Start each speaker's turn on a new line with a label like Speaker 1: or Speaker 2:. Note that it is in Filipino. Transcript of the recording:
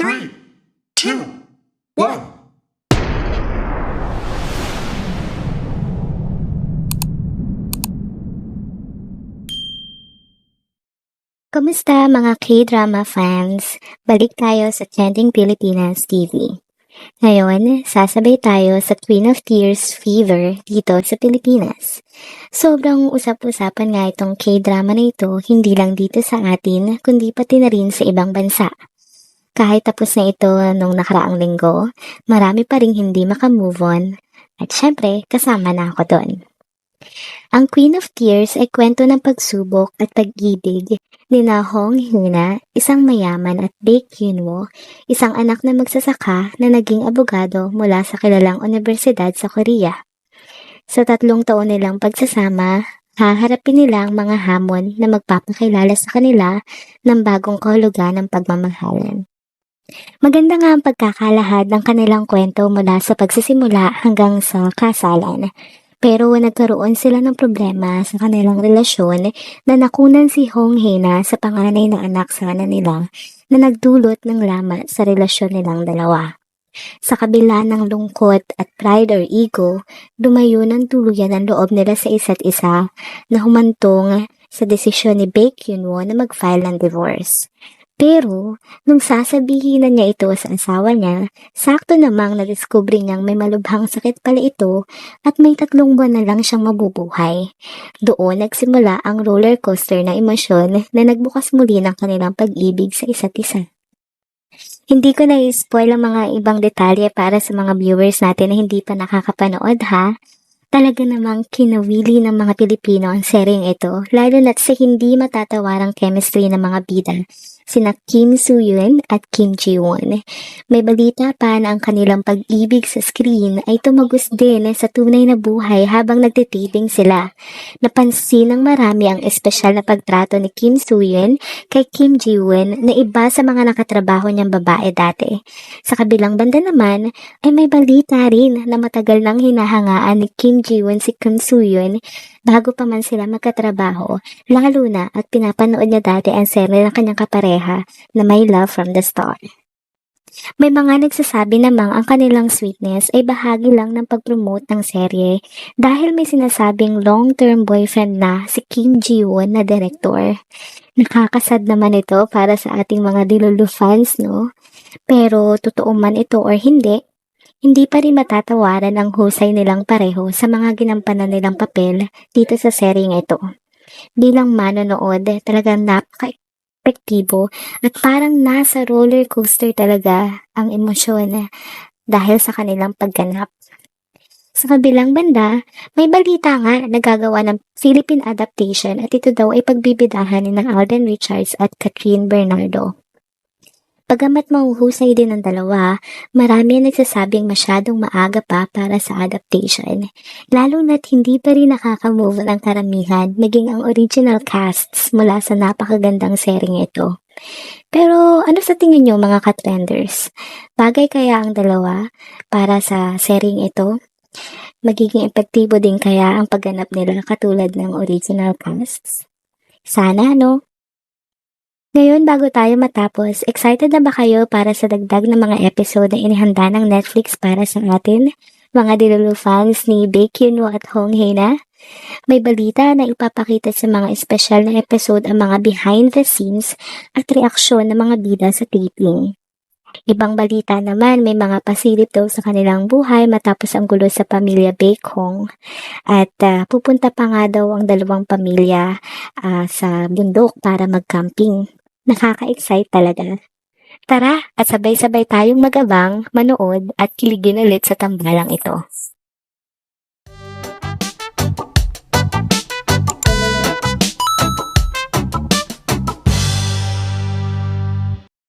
Speaker 1: 3, 2, 1.
Speaker 2: Kamusta mga K-drama fans? Balik tayo sa Trending Pilipinas TV. Ngayon, sasabay tayo sa Queen of Tears Fever dito sa Pilipinas. Sobrang usap-usapan nga itong K-drama na ito, hindi lang dito sa atin, kundi pati na rin sa ibang bansa. Kahit tapos na ito nung nakaraang linggo, marami pa rin hindi makamove on. At syempre, kasama na ako doon. Ang Queen of Tears ay kwento ng pagsubok at pag-ibig ni na Hong Hina, isang mayaman, at Baek Hyunwoo, isang anak na magsasaka na naging abogado mula sa kilalang universidad sa Korea. Sa 3 taon nilang pagsasama, haharapin nila ang mga hamon na magpapakilala sa kanila ng bagong kahulugan ng pagmamahalan. Maganda nga ang pagkakalahad ng kanilang kwento mula sa pagsisimula hanggang sa kasalan. Pero nagkaroon sila ng problema sa kanilang relasyon na nakunan si Hong Hina sa panganay na anak sana nila na nagdulot ng lamat sa relasyon nilang dalawa. Sa kabila ng lungkot at pride or ego, lumayo ng tuluyan ang loob nila sa isa't isa na humantong sa desisyon ni Baek Hyunwoo na mag-file ng divorce. Pero, nung sasabihin na niya ito sa asawa niya, sakto namang nadiskubre niyang may malubhang sakit pala ito at may 3 buwan na lang siyang mabubuhay. Doon nagsimula ang roller coaster na emosyon na nagbukas muli ng kanilang pag-ibig sa isa't isa. Hindi ko na-spoil ang mga ibang detalye para sa mga viewers natin na hindi pa nakakapanood ha. Talaga namang kinawili ng mga Pilipino ang seryeng ito, lalo na't sa hindi matatawarang chemistry ng mga bida, sina Kim Soo-hyun at Kim Ji-won. May balita pa na ang kanilang pag-ibig sa screen ay tumagos din sa tunay na buhay habang nagtitaping sila. Napansin ng marami ang espesyal na pagtrato ni Kim Soo-hyun kay Kim Ji-won na iba sa mga nakatrabaho niyang babae dati. Sa kabilang banda naman ay may balita rin na matagal nang hinahangaan ni Kim Ji-won si Kim Soo-hyun bago pa man sila magkatrabaho, lalo na at pinapanood niya dati ang serye ng kanyang kapareha na My Love from the Start. May mga nagsasabi namang ang kanilang sweetness ay bahagi lang ng pag-promote ng serye dahil may sinasabing long-term boyfriend na si Kim Ji-won na direktor. Nakakasad naman ito para sa ating mga Dilulu fans, no? Pero totoo man ito or hindi pa rin matatawaran ang husay nilang pareho sa mga ginampanan nilang papel dito sa seryeng ito. Bilang manonood, talagang napaka-epektibo at parang nasa roller coaster talaga ang emosyon dahil sa kanilang pagganap. Sa kabilang banda, may balita nga na gagawa ng Philippine adaptation at ito daw ay pagbibidahan ni ng Alden Richards at Catherine Bernardo. Bagamat mahuhusay din ang dalawa, marami ang nagsasabing masyadong maaga pa para sa adaptation. Lalo na't hindi pa rin nakaka-move ang karamihan maging ang original casts mula sa napakagandang seryeng ito. Pero ano sa tingin nyo mga ka-trenders? Bagay kaya ang dalawa para sa seryeng ito? Magiging epektibo din kaya ang pagganap nila katulad ng original casts? Sana, no? Ngayon, bago tayo matapos, excited na ba kayo para sa dagdag na mga episode na inihanda ng Netflix para sa atin? Mga Dilulu fans ni Baek Hyunwoo at Hong Hina? May balita na ipapakita sa mga espesyal na episode ang mga behind the scenes at reaksyon ng mga bida sa taping. Ibang balita naman, may mga pasilip daw sa kanilang buhay matapos ang gulo sa pamilya Baek Hong. At pupunta pa nga daw ang dalawang pamilya sa bundok para mag-camping. Nakaka-excite talaga. Tara at sabay-sabay tayong magabang, manood at kiligin ulit sa tambalang ito.